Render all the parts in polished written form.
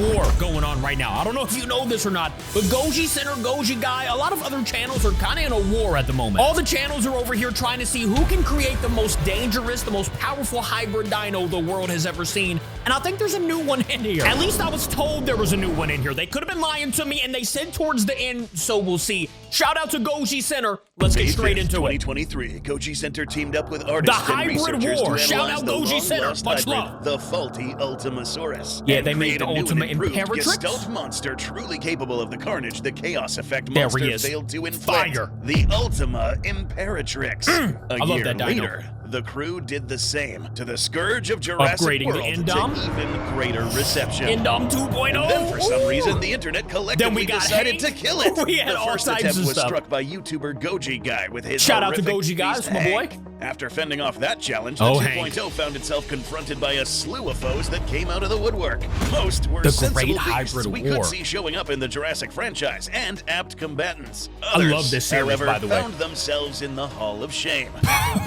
war going on right now. I don't know if you know this or not, but Goji Center, Goji Guy, a lot of other channels are kind of in a war at the moment. All the channels are over here trying to see who can create the most dangerous, the most powerful hybrid dino the world has ever seen. And I think there's a new one in here. At least I was told there was a new one in here. They could have been lying to me, and they said towards the end, so we'll see. Shout out to Goji Center. Let's get straight into it. 2023, Goji Center teamed up with artists and researchers to Shout out analyze Goji Center. long-lost Much hybrid, love. the faulty Ultimasaurus. Yeah, and they made the create a new Ultima and improved Imperatrix. Gestalt monster truly capable of the carnage the Chaos Effect There monster he is. failed to inflict. Fire. The Ultima Imperatrix. I love year that dino. later, the crew did the same to the Scourge of Jurassic Upgrading the World Indom. to even greater reception. Indom 2.0. And then for some reason, the internet collectively decided to kill it. We had the all first types attempt of was stuff. struck by YouTuber Goji Guy with his Shout out to horrific Goji Guy, beast my boy. Hank. After fending off that challenge, the Oh, 2.0 found itself confronted by a slew of foes that came out of the woodwork. Most were The sensible Great beasts Hybrid we War. could see showing up in the Jurassic franchise and apt combatants. I Others, love this series, however, by the way. found themselves in the Hall of Shame.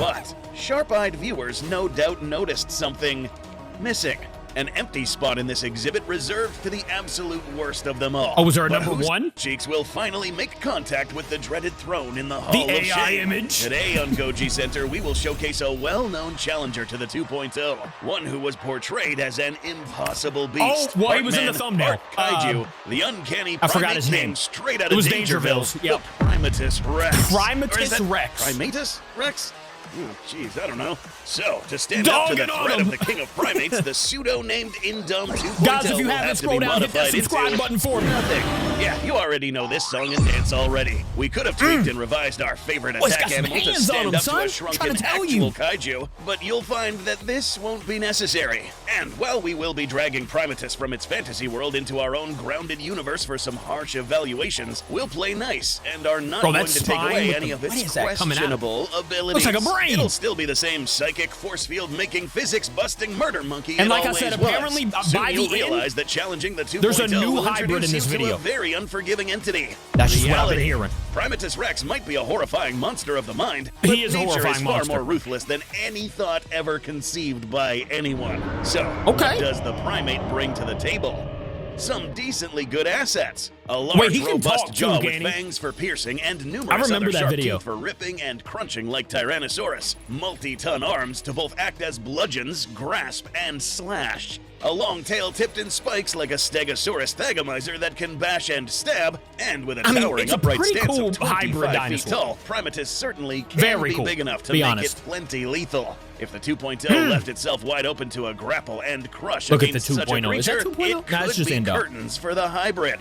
But sharp-eyed viewers no doubt noticed something missing. An empty spot in this exhibit reserved for the absolute worst of them all. Oh, was there a But number whose one? Cheeks will finally make contact with the dreaded throne in the Hall The of AI Shame. image. Today on Goji Center, we will showcase a well-known challenger to the 2.0, one who was portrayed as an impossible beast. Oh, well, he was in the Part thumbnail. man, part kaiju, the uncanny I forgot primate his name. came straight out It of was Dangerville's. Dangerville's, yep. The Primatus Rex. Primatus Or is that Rex. Primatus Rex? Oh, jeez, I don't know. So, to stand up to the Dogging on threat him. of the king of primates, the pseudo-named Indom 2.0 Guys, if you will haven't, have to scroll be down, hit that modified subscribe into button for me. nothing. Yeah, you already know this song and dance already. We could have tweaked and revised our favorite Oh, he's attack got some animal to hands on stand him, up son. to a I'm shrunken trying to tell actual you. kaiju, but you'll find that this won't be necessary. And while we will be dragging Primatus from its fantasy world into our own grounded universe for some harsh evaluations, we'll play nice and are not Bro, going that to take spine away with any the- of what its is that coming out? questionable abilities. Looks like a brain. It'll still be the same psychic, force field making, physics busting murder monkey. And it like I always said, was. apparently, Soon by you'll the end, realize that challenging the 2.0 there's a new will hybrid in introduce this you to video. a very unforgiving entity. That's just what I've been Reality. hearing. Primatus Rex might be a horrifying monster of the mind, He but is a nature horrifying is far monster. more ruthless than any thought ever conceived by anyone. So, Okay. what does the primate bring to the table? Some decently good assets. A large, Wait, he can robust talk too, jaw with can he? fangs for piercing and numerous I remember other that sharp video. teeth for ripping and crunching like Tyrannosaurus. Multi-ton arms to both act as bludgeons, grasp, and slash. A long tail tipped in spikes like a Stegosaurus thagomizer that can bash and stab, and with a I mean, towering it's a upright pretty stance cool of hybrid 25 feet dinosaur. tall, Primatus certainly can Very be cool, big enough to be make honest. it plenty lethal. If the 2.0 left itself wide open to a grapple and crush Look at against the such a 2.0. Is that creature, 2.0? it Nah, it's could just be Indom. curtains for the hybrid.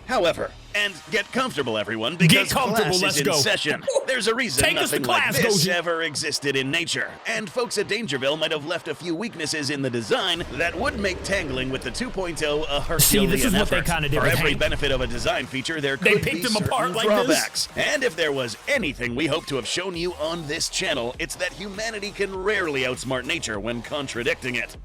However, and get comfortable, everyone, because comfortable, class let's is in go. session. There's a reason Take us to nothing like class, this Goji. ever existed in nature, and folks at Dangerville might have left a few weaknesses in the design that would make tangling with the 2.0 a Herculean this is what they effort. kinda did For with every Hank. benefit of a design feature, there They could picked be them certain apart like this? drawbacks. And if there was anything we hope to have shown you on this channel, it's that humanity can rarely outsmart nature when contradicting it.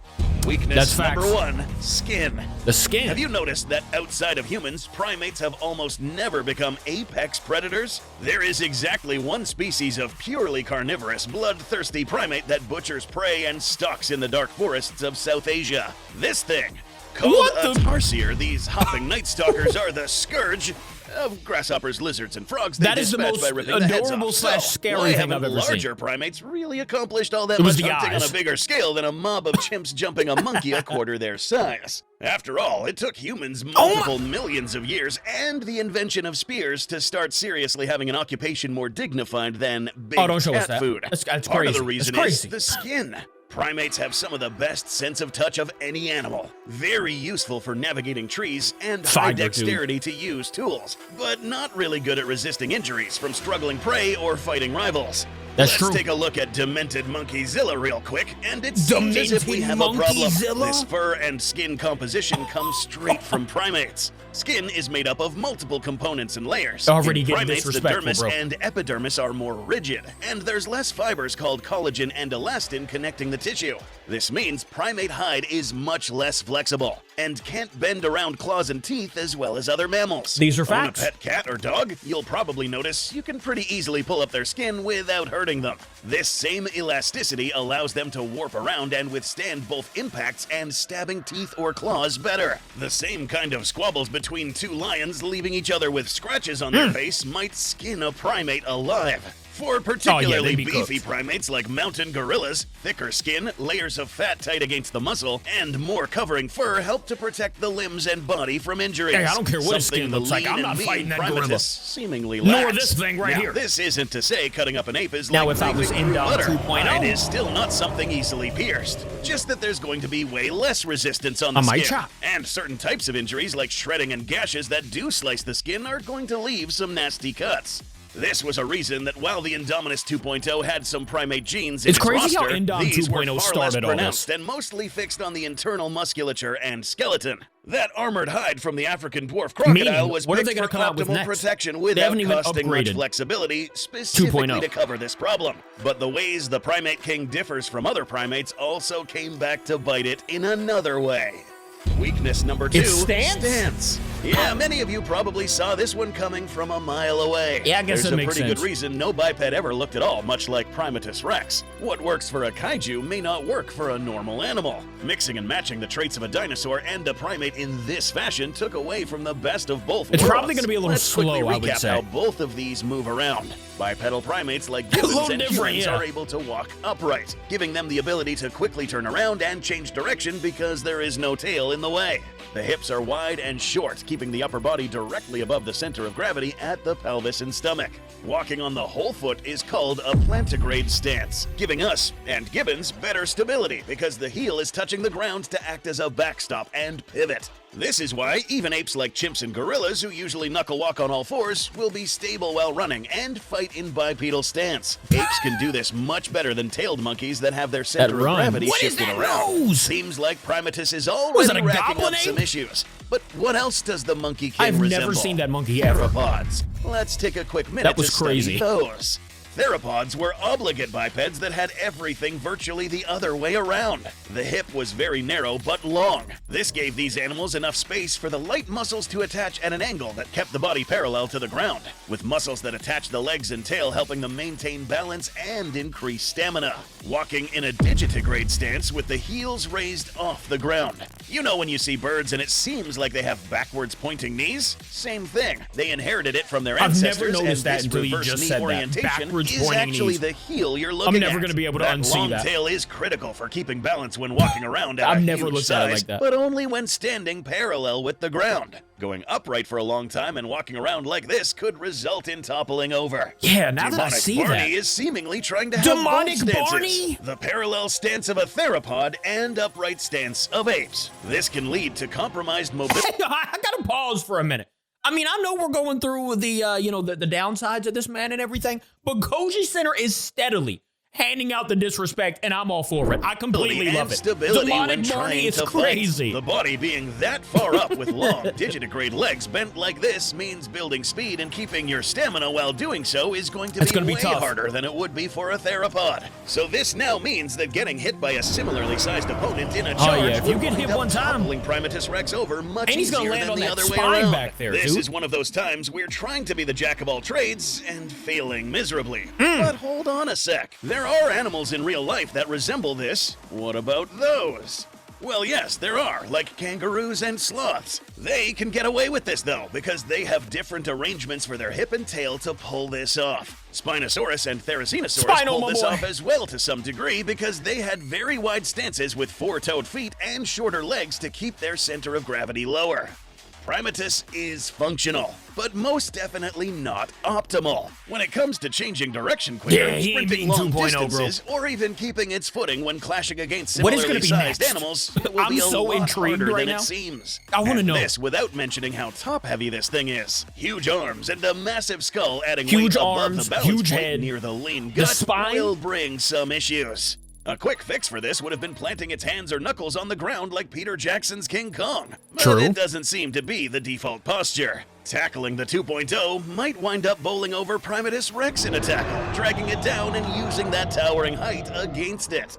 Weakness That's facts. number 1, skin. The skin. Have you noticed that outside of humans, primates have almost never become apex predators? There is exactly one species of purely carnivorous, bloodthirsty primate that butchers prey and stalks in the dark forests of South Asia. This thing, called What a the- tarsier, these hopping night stalkers are the scourge of grasshoppers, lizards, and frogs. They That is the dispatch most by ripping the heads adorable off. slash So, scary why thing haven't I've ever seen? larger primates really accomplished all that It was much the hunting on eyes. a bigger scale than a mob of chimps jumping a monkey a quarter their size? After all, it took humans multiple millions of years and the invention of spears to start seriously having an occupation more dignified than big Oh, don't show us cat that. food. That's Part crazy. of the reason That's is crazy. the skin. Primates have some of the best sense of touch of any animal. Very useful for navigating trees and high Fiber, dude. dexterity to use tools, but not really good at resisting injuries from struggling prey or fighting rivals. That's Let's true. take a look at Demented Monkeyzilla real quick, and it seems as if we Demented have a problem. Monkeyzilla? This fur and skin composition comes straight from primates. Skin is made up of multiple components and layers. Already In getting primates, the disrespectful, dermis bro. and epidermis are more rigid, and there's less fibers called collagen and elastin connecting the tissue. This means primate hide is much less flexible and can't bend around claws and teeth as well as other mammals. These are Own facts. a pet cat or dog, you'll probably notice you can pretty easily pull up their skin without hurting them. This same elasticity allows them to warp around and withstand both impacts and stabbing teeth or claws better. The same kind of squabbles between two lions leaving each other with scratches on their face might skin a primate alive. For particularly they'd be beefy cooked. primates like mountain gorillas, thicker skin, layers of fat tight against the muscle, and more covering fur help to protect the limbs and body from injuries. Hey, I don't care what his Something skin the looks like. lean I'm and not mean fighting that Primatus gorilla. seemingly Nor lacks. this thing right Now, here. This isn't to say cutting up an ape is Now, like if I was leaping in through Dom butter. 2.0. It is still not something easily pierced. Just that there's going to be way less resistance on the I might skin. chop. And certain types of injuries like shredding and gashes that do slice the skin are going to leave some nasty cuts. This was a reason that while the Indominus 2.0 had some primate genes in It's its crazy how roster, Indom these were 2.0 far less started all this. pronounced and mostly fixed on the internal musculature and skeleton. That armored hide from the African dwarf crocodile Meaning, was what are picked they gonna for come out with optimal next? protection They without haven't even costing much upgraded flexibility, specifically 2.0. to cover this problem. But the ways the Primate King differs from other primates also came back to bite it in another way. Weakness number 2, It's stance? stance. Yeah, many of you probably saw this one coming from a mile away. Yeah, I guess There's that a makes pretty sense. good reason no biped ever looked at all, much like Primatus Rex. What works for a kaiju may not work for a normal animal. Mixing and matching the traits of a dinosaur and a primate in this fashion took away from the best of both It's worlds. probably gonna be a little Let's quickly slow, I would recap say. how both of these move around. Bipedal primates like A little gibbons and different, humans yeah. are able to walk upright, giving them the ability to quickly turn around and change direction because there is no tail in the way. The hips are wide and short, keeping the upper body directly above the center of gravity at the pelvis and stomach. Walking on the whole foot is called a plantigrade stance, giving us and gibbons better stability because the heel is touching the ground to act as a backstop and pivot. This is why even apes like chimps and gorillas, who usually knuckle walk on all fours, will be stable while running and fight in bipedal stance. Apes can do this much better than tailed monkeys that have their center of run. gravity What is shifted that around. nose? Seems like Primatus is Was it already a racking goblin up some ape? issues. But what else does the Monkey King I've resemble? never seen that monkey ever. Theropods. Let's take a quick minute That was to study crazy. those. Theropods were obligate bipeds that had everything virtually the other way around. The hip was very narrow but long. This gave these animals enough space for the light muscles to attach at an angle that kept the body parallel to the ground, with muscles that attach the legs and tail helping them maintain balance and increase stamina. Walking in a digitigrade stance with the heels raised off the ground. You know when you see birds and it seems like they have backwards pointing knees? Same thing. They inherited it from their I've never ancestors, and noticed that this until you reverse just knee said that. orientation Backwards is pointing actually knees. the heel you're looking at. never gonna be able to unsee long that. tail is critical for keeping balance when walking around at I've a never huge looked at it size, like that. but only when standing parallel with the ground. Going upright for a long time and walking around like this could result in toppling over. Yeah, now that I Demonic see Barney that. is seemingly trying to have Demonic both stances. Barney? The parallel stance of a theropod and upright stance of apes. This can lead to compromised mobility. I gotta pause for a minute. I mean, I know we're going through the the downsides of this man and everything, but Koji Center is steadily handing out the disrespect, and I'm all for it. I completely and love it. stability when Demonic trying Barney is to crazy. fight. The body being that far up with long digitigrade legs bent like this means building speed and keeping your stamina while doing so is going to It's be gonna be way tough. harder than it would be for a theropod. So this now means that getting hit by a similarly sized opponent in a charge yeah, if you will get hit wind up one time- toppling Primatus Rex over much And he's gonna easier land than on the that other way spine around. back there, This dude. is one of those times we're trying to be the jack of all trades and failing miserably. Hmm. But hold on a sec. There are animals in real life that resemble this. What about those? Well, yes, there are, like kangaroos and sloths. They can get away with this, though, because they have different arrangements for their hip and tail to pull this off. Spinosaurus and Therizinosaurus Spino, pulled my this boy. off as well to some degree because they had very wide stances with four-toed feet and shorter legs to keep their center of gravity lower. Primatus is functional, but most definitely not optimal. When it comes to changing direction quicker, Yeah, he ain't sprinting being long 2.0, bro. distances, or even keeping its footing when clashing against What is similarly gonna be sized next? animals, it will I'm be a so lot intrigued harder right than now. it seems. I wanna And know. this without mentioning how top-heavy this thing is. Huge arms and a massive skull adding Huge weight above arms, the balance huge point head. near the lean The gut spine? will bring some issues. A quick fix for this would have been planting its hands or knuckles on the ground like Peter Jackson's King Kong. But True. it doesn't seem to be the default posture. Tackling the 2.0 might wind up bowling over Primatus Rex in a tackle, dragging it down and using that towering height against it.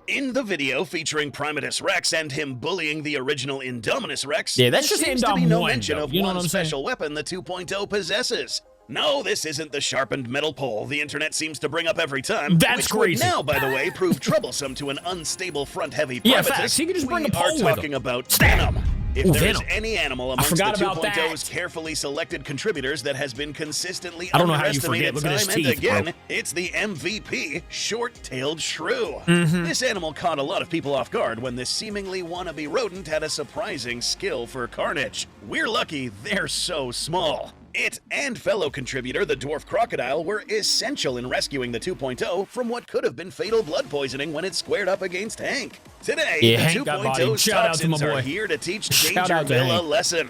In the video featuring Primatus Rex and him bullying the original Indominus Rex, Yeah, that's there just seems to be Indom no 1, mention though. of You know one what I'm saying? special weapon the 2.0 possesses. No, this isn't the sharpened metal pole the internet seems to bring up every time. That's which would crazy. now, by the way, prove troublesome to an unstable front-heavy Primatus. Yeah, facts. He could just bring a pole with We are him. talking about Venom. If Ooh, there is Venom. any animal amongst the forgot about 2.0's that. carefully selected contributors that has been consistently I don't know how you forget. underestimated Look at his time and teeth, again, bro. it's the MVP, short-tailed shrew. Mm-hmm. This animal caught a lot of people off guard when this seemingly wannabe rodent had a surprising skill for carnage. We're lucky they're so small. It and fellow contributor, the dwarf crocodile, were essential in rescuing the 2.0 from what could have been fatal blood poisoning when it squared up against Hank. Today, Yeah, the Hank got bodied. 2.0's Shout out to my toxins are boy. here to teach Shout out to Dangerville a Hank. lesson.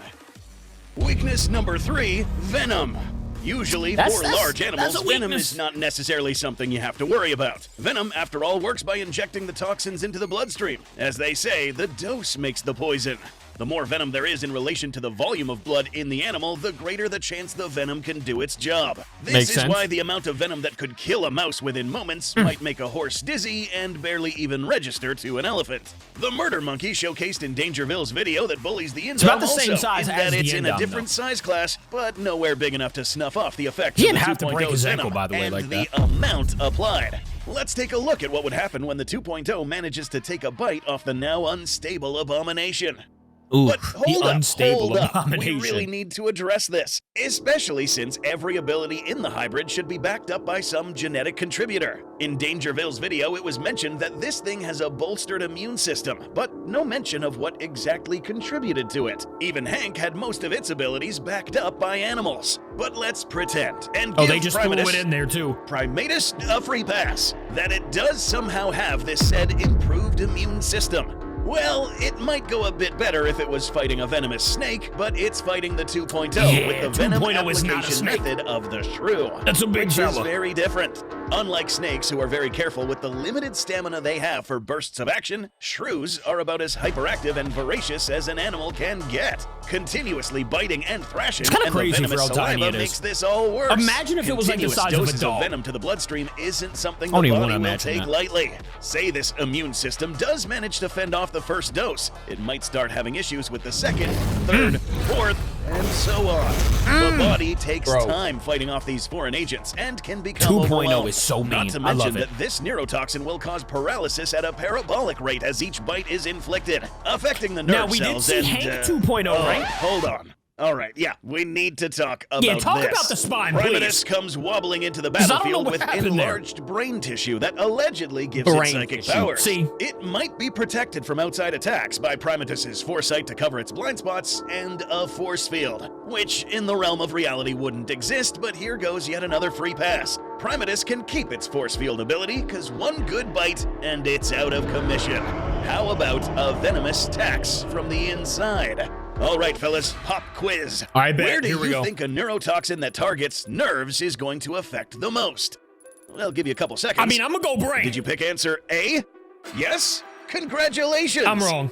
Weakness number 3, Venom. Usually, for large animals, that's a venom weakness. is not necessarily something you have to worry about. Venom, after all, works by injecting the toxins into the bloodstream. As they say, the dose makes the poison. The more venom there is in relation to the volume of blood in the animal, the greater the chance the venom can do its job. This Makes is sense. why the amount of venom that could kill a mouse within moments might make a horse dizzy and barely even register to an elephant. The murder monkey showcased in Dangerville's video that bullies the Indom about the same also, size in as that the it's in a Indom, different though. size class, but nowhere big enough to snuff off the effects He of the didn't have to break 2.0's his ankle, venom by the way, and like the that. amount applied. Let's take a look at what would happen when the 2.0 manages to take a bite off the now unstable abomination. Ooh, But the hold unstable up. We abomination. really need to address this, especially since every ability in the hybrid should be backed up by some genetic contributor. In Dangerville's video, it was mentioned that this thing has a bolstered immune system, but no mention of what exactly contributed to it. Even Hank had most of its abilities backed up by animals. But let's pretend and Oh, give they just threw Primatus, it in there, too. Primatus a free pass, that it does somehow have this said improved immune system. Well, it might go a bit better if it was fighting a venomous snake, but it's fighting the 2.0 Yeah, with the venom 2.0 is not a application snake. method of the shrew. That's a big which fella. is very different. Unlike snakes, who are very careful with the limited stamina they have for bursts of action, shrews are about as hyperactive and voracious as an animal can get, continuously biting and thrashing. It's kinda and crazy the venomous for how tiny saliva it is. makes this all worse. Imagine if it was like the Continuous size of a doses dog. venom to the bloodstream isn't something I don't the even body wanna will imagine take that. lightly. Say this immune system does manage to fend off the first dose, it might start having issues with the second, third, fourth, and so on. The body takes Bro. time fighting off these foreign agents and can become 2.0 overwhelmed. is so mean. Not to I mention love it. that this neurotoxin will cause paralysis at a parabolic rate as each bite is inflicted, affecting the nerve Now, we did cells see and, Hank 2.0, right? Hold on. All right, yeah, we need to talk about Yeah, talk this. about the spine, Primatus please. comes wobbling into the 'Cause I don't know battlefield what with happened there. enlarged brain tissue that allegedly gives it Brain psychic tissue. powers. See? It might be protected from outside attacks by Primatus's foresight to cover its blind spots and a force field, which in the realm of reality wouldn't exist, but here goes yet another free pass. Primatus can keep its force field ability, cause one good bite and it's out of commission. How about a venomous tax from the inside? All right, fellas, pop quiz. I bet. Where do Here we you go. think a neurotoxin that targets nerves is going to affect the most? Well, I'll give you a couple seconds. I mean, I'm gonna go brain. Did you pick answer A? Yes? Congratulations! I'm wrong.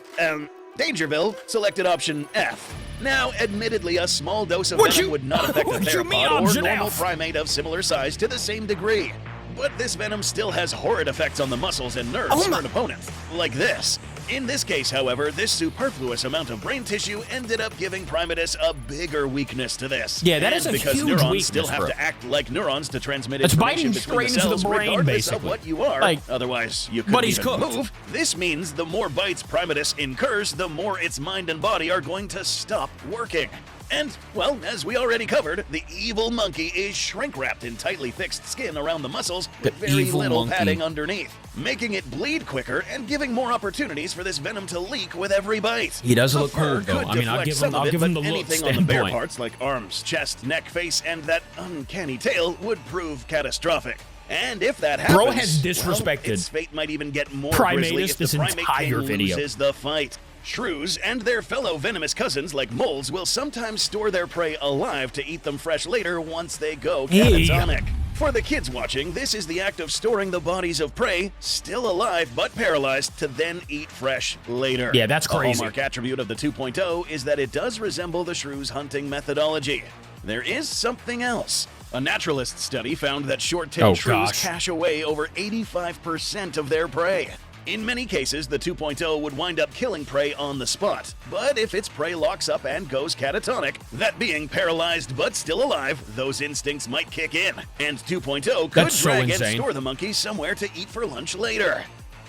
Dangerville selected option F. Now, admittedly, a small dose of What venom you- would not affect a what you mean theropod or option normal F? primate of similar size to the same degree. But this venom still has horrid effects on the muscles and nerves Oh for my- an opponent, like this. In this case, however, this superfluous amount of brain tissue ended up giving Primatus a bigger weakness to this. Yeah, that And is a because huge neurons weakness, still have bro. to act like neurons to transmit It's information biting between straight the into the cells, brain, regardless of basically. what you are. Like, Otherwise, you but couldn't he's even cooked. move. This means the more bites Primatus incurs, the more its mind and body are going to stop working. And, well, as we already covered, the evil monkey is shrink-wrapped in tightly fixed skin around the muscles with The very evil little monkey. padding underneath, making it bleed quicker and giving more opportunities for this venom to leak with every bite. He does The look fur cool, though. could I mean, I'll deflect give some him, of I'll it, give him the but look anything on the bare standpoint. parts like arms, chest, neck, face, and that uncanny tail would prove catastrophic. And if that happens, Bro has disrespected well, its fate might even get more Primatus grisly if the this primate entire king video. loses the fight. Shrews and their fellow venomous cousins like moles will sometimes store their prey alive to eat them fresh later once they go Hey. catatonic. For the kids watching, this is the act of storing the bodies of prey, still alive but paralyzed, to then eat fresh later. Yeah, that's crazy. A hallmark attribute of the 2.0 is that it does resemble the shrew's hunting methodology. There is something else. A naturalist study found that short-tailed shrews cache away over 85% of their prey. In many cases, the 2.0 would wind up killing prey on the spot. But if its prey locks up and goes catatonic, that being paralyzed but still alive, those instincts might kick in. And 2.0 could drag and store the monkey somewhere to eat for lunch later.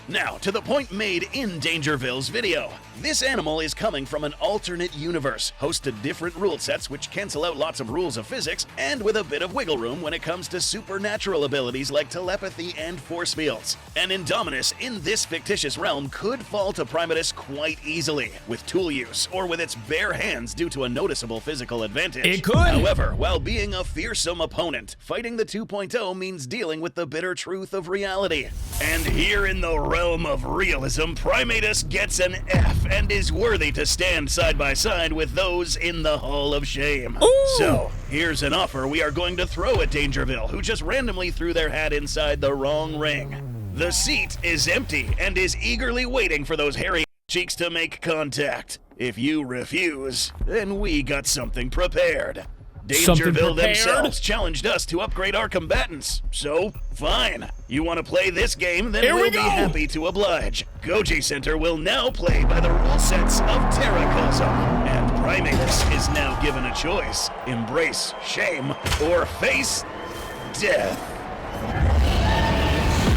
Now, to the point made in Dangerville's video. This animal is coming from an alternate universe, host to different rule sets which cancel out lots of rules of physics, and with a bit of wiggle room when it comes to supernatural abilities like telepathy and force fields. An Indominus in this fictitious realm could fall to Primatus quite easily, with tool use, or with its bare hands due to a noticeable physical advantage. It could! However, while being a fearsome opponent, fighting the 2.0 means dealing with the bitter truth of reality. And here in the realm of realism, Primatus gets an F and is worthy to stand side by side with those in the Hall of Shame. Ooh. So, here's an offer we are going to throw at Dangerville, who just randomly threw their hat inside the wrong ring. The seat is empty and is eagerly waiting for those hairy cheeks to make contact. If you refuse, then we got something prepared. Dangerville themselves challenged us to upgrade our combatants, so fine. You want to play this game, then we'll be happy to oblige. Goji Center will now play by the rule sets of Terracosm, and Primatus is now given a choice: embrace shame or face death.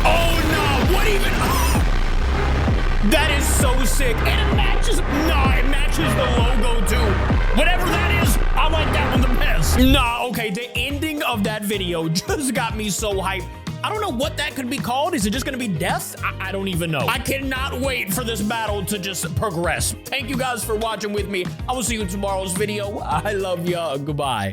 Oh no, what even? Oh, that is so sick, and it matches. No, it matches the logo too. Whatever that is, I like that one the best. Nah, okay, the ending of that video just got me so hyped. I don't know what that could be called. Is it just gonna be death? I don't even know. I cannot wait for this battle to just progress. Thank you guys for watching with me. I will see you in tomorrow's video. I love ya. Goodbye.